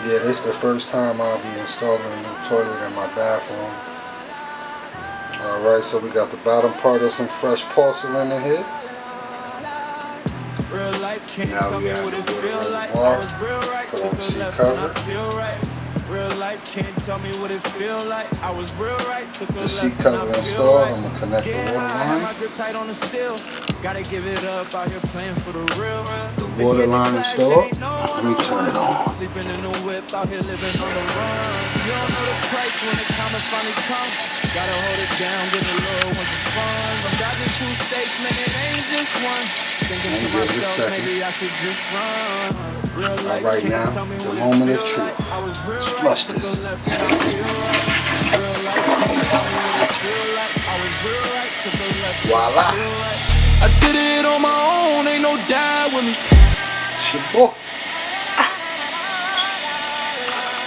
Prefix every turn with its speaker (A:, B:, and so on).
A: Yeah, this is the first time I'll be installing a new toilet in my bathroom. Alright, so we got the bottom part of some fresh porcelain in here. Now we have the water reservoir. Put on the seat cover. The seat cover installed. I'm gonna connect the water line. The water line installed. Let me turn it on. Alright, now the moment of truth. Let's flush this. Voila!
B: I did it on my own, ain't no dad with me.
A: It's your boy.